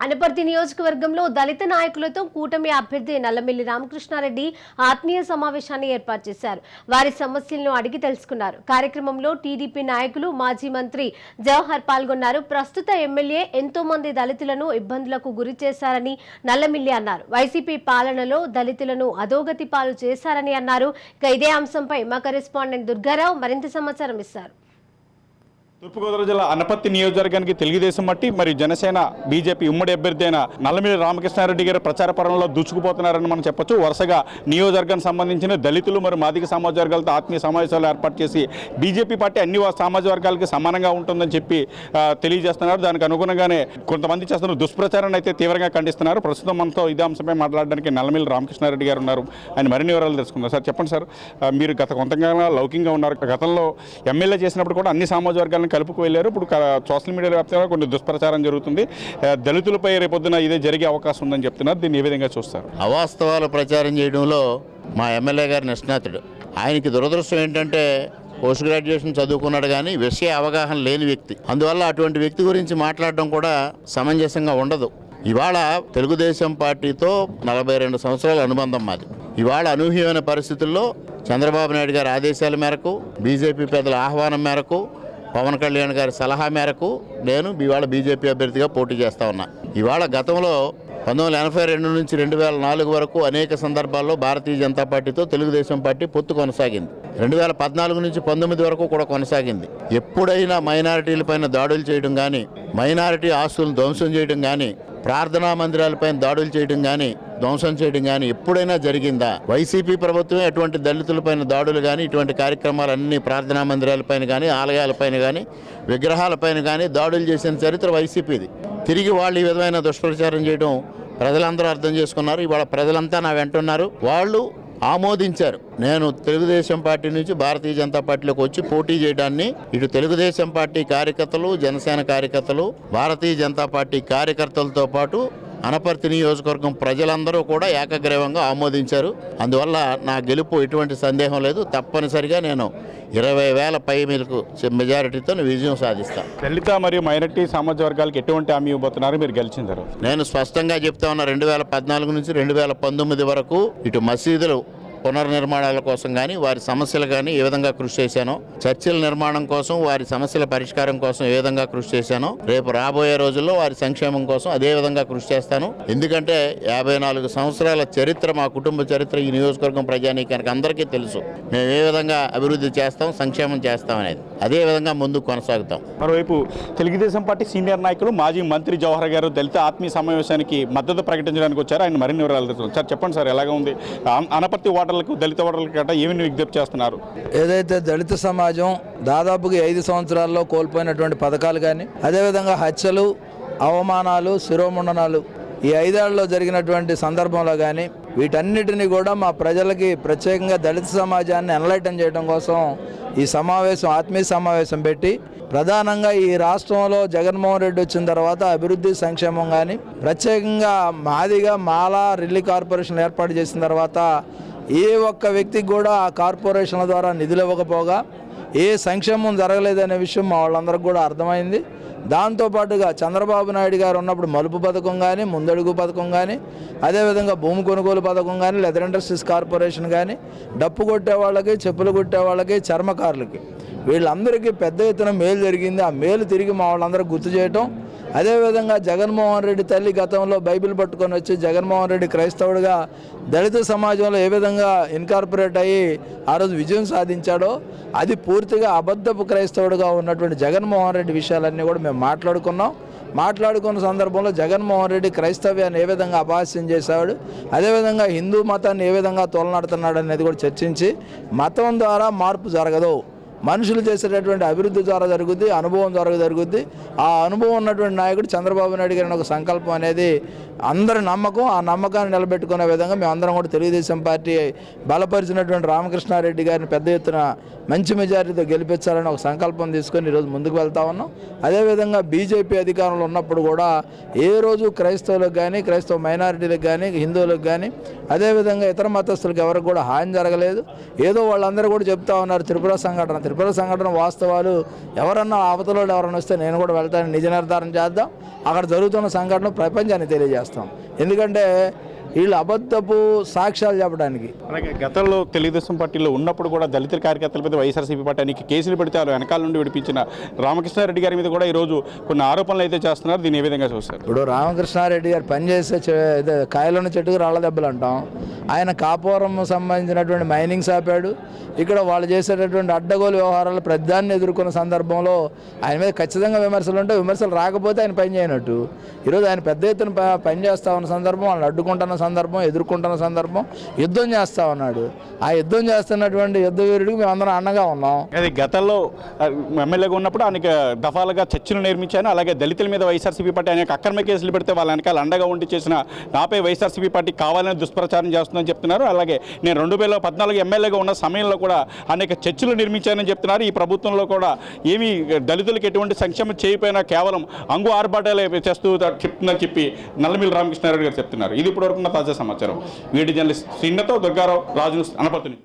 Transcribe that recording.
అనపర్తి నియోజకవర్గంలో దళిత నాయకులతో కూటమి అభ్యర్థి నల్లమిల్లి రామకృష్ణారెడ్డి ఆత్మీయ సమావేశాన్ని ఏర్పాటు చేశారు. వారి సమస్యలను అడిగి తెలుసుకున్నారు. కార్యక్రమంలో టీడీపీ నాయకులు, మాజీ మంత్రి జవహర్ పాల్గొన్నారు. ప్రస్తుత ఎమ్మెల్యే ఎంతో మంది దళితులను ఇబ్బందులకు గురి చేశారని నల్లమిల్లి అన్నారు. వైసీపీ పాలనలో దళితులను అధోగతి పాలు చేశారని అన్నారు. ఇదే అంశంపై మా కరెస్పాండెంట్ దుర్గారావు మరింత సమాచారం ఇస్తారు. తూర్పుగోదావరి జిల్లా అనపర్తి నియోజకవర్గానికి తెలుగుదేశం పార్టీ మరియు జనసేన బీజేపీ ఉమ్మడి అభ్యర్థి అయిన నల్లమిల్లి రామకృష్ణారెడ్డి గారు ప్రచార పరంలో దూసుకుపోతున్నారని మనం చెప్పొచ్చు. వరుసగా నియోజకవర్గానికి సంబంధించిన దళితులు మరియు మాదిగ సామాజిక వర్గాలతో ఆత్మీయ సమావేశాలు ఏర్పాటు చేసి బీజేపీ పార్టీ అన్ని సామాజిక వర్గాలకి సమానంగా ఉంటుందని చెప్పి తెలియజేస్తున్నారు. దానికి అనుగుణంగానే కొంతమంది చేస్తున్న దుష్ప్రచారాన్ని అయితే తీవ్రంగా ఖండిస్తున్నారు. ప్రస్తుతం మనతో ఇదే అంశంపై మాట్లాడడానికి నల్లమిల్లి రామకృష్ణారెడ్డి గారు ఉన్నారు. ఆయన మరిన్ని వివరాలు తెలుసుకున్నారు. సార్ చెప్పండి సార్, మీరు గత కొంతకాలంగా లౌకికంగా ఉన్నారు. గతంలో ఎమ్మెల్యే చేసినప్పుడు కూడా అన్ని సామాజిక వర్గాలను కలుపుకు వెళ్ళారు. ఇప్పుడు సోషల్ మీడియా వ్యాప్తంగా కొన్ని దుష్ప్రచారం జరుగుతుంది. దళితులపై రేపొద్దున ఇదే జరిగే అవకాశం ఉందని చెప్తున్నారు. దీన్ని ఏ విధంగా చూస్తారు? అవాస్తవాలు ప్రచారం చేయడంలో మా ఎమ్మెల్యే గారు నిష్ణాతుడు. ఆయనకి దురదృష్టం ఏంటంటే పోస్ట్ గ్రాడ్యుయేషన్ చదువుకున్నాడు కానీ విషయ అవగాహన లేని వ్యక్తి. అందువల్ల అటువంటి వ్యక్తి గురించి మాట్లాడడం కూడా సమంజసంగా ఉండదు. ఇవాళ తెలుగుదేశం పార్టీతో 42 సంవత్సరాల అనుబంధం మాది. ఇవాళ అనూహ్యమైన పరిస్థితుల్లో చంద్రబాబు నాయుడు గారి ఆదేశాల మేరకు, బీజేపీ పెద్దల ఆహ్వానం మేరకు, పవన్ కళ్యాణ్ గారి సలహా మేరకు నేను ఇవాళ బీజేపీ అభ్యర్థిగా పోటీ చేస్తా ఉన్నా. ఇవాళ గతంలో 1982 నుంచి 2004 వరకు అనేక సందర్భాల్లో భారతీయ జనతా పార్టీతో తెలుగుదేశం పార్టీ పొత్తు కొనసాగింది. 2014 నుంచి 19 వరకు కూడా కొనసాగింది. ఎప్పుడైనా మైనారిటీలపైన దాడులు చేయడం కానీ, మైనారిటీ ఆస్తులను ధ్వంసం చేయడం కానీ, ప్రార్థనా మందిరాలపైన దాడులు చేయడం కానీ, ధ్వంసం చేయడం కానీ ఎప్పుడైనా జరిగిందా? వైసీపీ ప్రభుత్వమే అటువంటి దళితులపైన దాడులు కానీ, ఇటువంటి కార్యక్రమాలన్నీ ప్రార్థనా మందిరాలపైన కానీ, ఆలయాలపైన కానీ, విగ్రహాలపైన కానీ దాడులు చేసిన చరిత్ర వైసీపీది. తిరిగి వాళ్ళు ఈ విధమైన దుష్ప్రచారం చేయడం ప్రజలందరూ అర్థం చేసుకున్నారు. ఇవాళ ప్రజలంతా నా వెంటున్నారు. వాళ్ళు ఆమోదించారు. నేను తెలుగుదేశం పార్టీ నుంచి భారతీయ జనతా పార్టీలోకి వచ్చి పోటీ చేయడాన్ని ఇటు తెలుగుదేశం పార్టీ కార్యకర్తలు, జనసేన కార్యకర్తలు, భారతీయ జనతా పార్టీ కార్యకర్తలతో పాటు అనపర్తి నియోజకవర్గం ప్రజలందరూ కూడా ఏకగ్రీవంగా ఆమోదించారు. అందువల్ల నా గెలుపు ఎటువంటి సందేహం లేదు. తప్పనిసరిగా నేను 20,000 పై మేరకు మెజారిటీతో విజయం సాధిస్తాను. దళిత మరియు మైనారిటీ సామాజిక వర్గాలకు ఎటువంటి హామీ ఇవ్వబోతున్నారు మీరు గెలిచిన తర్వాత? నేను స్పష్టంగా చెప్తా ఉన్నా, 2014 నుంచి 2019 వరకు ఇటు మసీదులు పునర్నిర్మాణాల కోసం కానీ, వారి సమస్యలు కానీ ఏ విధంగా కృషి చేశానో, చర్చిల నిర్మాణం కోసం, వారి సమస్యల పరిష్కారం కోసం ఏ విధంగా కృషి చేశానో, రేపు రాబోయే రోజుల్లో వారి సంక్షేమం కోసం అదే విధంగా కృషి చేస్తాను. ఎందుకంటే 54 సంవత్సరాల చరిత్ర, మా కుటుంబ చరిత్ర ఈ నియోజకవర్గం ప్రజానీకానికి అందరికీ తెలుసు. మేము ఏ విధంగా అభివృద్ధి చేస్తాం, సంక్షేమం చేస్తాం అనేది అదే విధంగా ముందుకు కొనసాగుతాం. మరోవైపు తెలుగుదేశం పార్టీ సీనియర్ నాయకులు మాజీ మంత్రి జవహర్ గారు దళిత ఆత్మీయ సమావేశానికి మద్దతు ప్రకటించడానికి వచ్చారు. ఆయన మరిన్ని వివరాలు తెలుసు. సార్ చెప్పండి సార్, ఎలాగా ఉంది అనపర్తి దళిత ఓటర్లకు గట్రా ఏమని విజ్ఞప్తి చేస్తున్నారు? ఏదైతే దళిత సమాజం దాదాపుగా 5 సంవత్సరాల్లో కోల్పోయినటువంటి పథకాలు కానీ, అదేవిధంగా హత్యలు, అవమానాలు, శిరోముండనాలు ఈ 5 ఏళ్లలో జరిగినటువంటి సందర్భంలో కానీ, వీటన్నిటిని కూడా మా ప్రజలకి, ప్రత్యేకంగా దళిత సమాజాన్ని ఎన్లైటన్ చేయడం కోసం ఈ సమావేశం, ఆత్మీయ సమావేశం పెట్టి, ప్రధానంగా ఈ రాష్ట్రంలో జగన్మోహన్ రెడ్డి వచ్చిన తర్వాత అభివృద్ధి, సంక్షేమం కానీ, ప్రత్యేకంగా మాదిగా మాలా రిల్లీ కార్పొరేషన్ ఏర్పాటు చేసిన తర్వాత ఏ ఒక్క వ్యక్తికి కూడా ఆ కార్పొరేషన్ల ద్వారా నిధులు ఇవ్వకపోగా ఏ సంక్షేమం జరగలేదనే విషయం మా వాళ్ళందరికీ కూడా అర్థమైంది. దాంతోపాటుగా చంద్రబాబు నాయుడు గారు ఉన్నప్పుడు మలుపు పథకం కానీ, ముందడుగు పథకం కానీ, అదేవిధంగా భూమి కొనుగోలు పథకం కానీ, లెదర్ ఇండస్ట్రీస్ కార్పొరేషన్ కానీ, డప్పు కొట్టే వాళ్ళకి, చెప్పులు కొట్టే వాళ్ళకి, చర్మకారులకి, వీళ్ళందరికీ పెద్ద ఎత్తున మేలు జరిగింది. ఆ మేలు తిరిగి మా వాళ్ళందరూ గుర్తు చేయటం. అదేవిధంగా జగన్మోహన్ రెడ్డి తల్లి గతంలో బైబిల్ పట్టుకొని వచ్చి, జగన్మోహన్ రెడ్డి క్రైస్తవుడిగా దళిత సమాజంలో ఏ విధంగా ఇన్కార్పొరేట్ అయ్యి ఆ రోజు విజయం సాధించాడో, అది పూర్తిగా అబద్ధపు క్రైస్తవుడిగా ఉన్నటువంటి జగన్మోహన్ రెడ్డి విషయాలన్నీ కూడా మేము మాట్లాడుకున్న సందర్భంలో జగన్మోహన్ రెడ్డి క్రైస్తవ్యాన్ని ఏ విధంగా అపహాస్యం చేశాడు, అదేవిధంగా హిందూ మతాన్ని ఏ విధంగా తోలనాడుతున్నాడు అనేది కూడా చర్చించి, మతం ద్వారా మార్పు జరగదు, మనుషులు చేసేటటువంటి అభివృద్ధి ద్వారా జరుగుద్ది, అనుభవం ద్వారా జరుగుద్ది. ఆ అనుభవం ఉన్నటువంటి నాయకుడు చంద్రబాబు నాయుడు గారిని ఒక సంకల్పం అనేది అందరి నమ్మకం. ఆ నమ్మకాన్ని నిలబెట్టుకునే విధంగా మేమందరం కూడా తెలుగుదేశం పార్టీ బలపరిచినటువంటి రామకృష్ణారెడ్డి గారిని పెద్ద ఎత్తున మంచి మెజారిటీతో గెలిపించాలని ఒక సంకల్పం తీసుకొని ఈరోజు ముందుకు వెళ్తా ఉన్నాం. అదేవిధంగా బీజేపీ అధికారంలో ఉన్నప్పుడు కూడా ఏ రోజు క్రైస్తవులకు కానీ, క్రైస్తవ మైనారిటీలకు కానీ, హిందువులకు కానీ, అదేవిధంగా ఇతర మతస్థులకు ఎవరికి కూడా హాని జరగలేదు. ఏదో వాళ్ళందరూ కూడా చెప్తా ఉన్నారు త్రిపుర సంఘటన తిరుపతి సంఘటన వాస్తవాలు ఎవరన్నా అవతల ఎవరన్నా వస్తే నేను కూడా వెళ్తాను, నిజ నిర్ధారణ చేద్దాం. అక్కడ జరుగుతున్న సంఘటన ప్రపంచానికి తెలియజేస్తాం. ఎందుకంటే వీళ్ళు అబద్ధపు సాక్ష్యాలు చెప్పడానికి. అలాగే గతంలో తెలుగుదేశం పార్టీలో ఉన్నప్పుడు కూడా దళిత కార్యకర్తల మీద వైఎస్ఆర్సీపీ పార్టీకి కేసులు పెడితే వాళ్ళు వెనకాల నుండి విడిపించిన రామకృష్ణారెడ్డి గారి మీద కూడా ఈరోజు కొన్ని ఆరోపణలు అయితే చేస్తున్నారు. దీన్ని ఏ విధంగా చూస్తారు? ఇప్పుడు రామకృష్ణారెడ్డి గారు పనిచేసే కాయలున్న చెట్టుకు రాళ్ళ దెబ్బలు అంటాం. ఆయన కాపురం సంబంధించినటువంటి మైనింగ్ ఆపాడు. ఇక్కడ వాళ్ళు చేసేటటువంటి అడ్డగోలు వ్యవహారాలు ప్రధాన్ని ఎదుర్కొన్న సందర్భంలో ఆయన మీద ఖచ్చితంగా విమర్శలు ఉంటే, విమర్శలు రాకపోతే ఆయన పని చేయనట్టు. ఈరోజు ఆయన పెద్ద ఎత్తున పనిచేస్తా ఉన్న సందర్భం, వాళ్ళని అడ్డుకుంటున్న సందర్భం, ఎదుర్కొంటున్న సందర్భం, యుద్ధం చేస్తా ఉన్నాడు. ఆ యుద్ధం చేస్తున్నటువంటి యుద్ధ వీరుడికి మేము అందరం అండగా ఉన్నాం. అది గతంలో ఎమ్మెల్యేగా ఉన్నప్పుడు అనేక దఫాలుగా చర్చలు నిర్మించాను. అలాగే దళితుల మీద వైఎస్ఆర్సీపీ పార్టీ అనేక అక్రమ కేసులు పెడితే వాళ్ళ వెనకాల అండగా ఉండి చేసిన నాపై వైఎస్ఆర్సీపీ పార్టీ కావాలని దుష్ప్రచారం చేస్తుందని చెప్తున్నారు. అలాగే నేను 2014 ఎమ్మెల్యేగా ఉన్న సమయంలో కూడా అనేక చర్చలు నిర్మించానని చెప్తున్నారు. ఈ ప్రభుత్వంలో కూడా ఏమీ దళితులకు ఎటువంటి సంక్షేమం చేయకపోయినా కేవలం అంగు ఆర్భాటాలే చేస్తూ చెప్తుందని చెప్పి నల్లమిల్లి రామకృష్ణారెడ్డి గారు చెప్తున్నారు. ఇది ఇప్పటివరకు తాజా సమాచారం. వీడి జర్నలిస్ట్ శ్రీన్నతో దుర్గారావు, రాజు, అనపర్తి.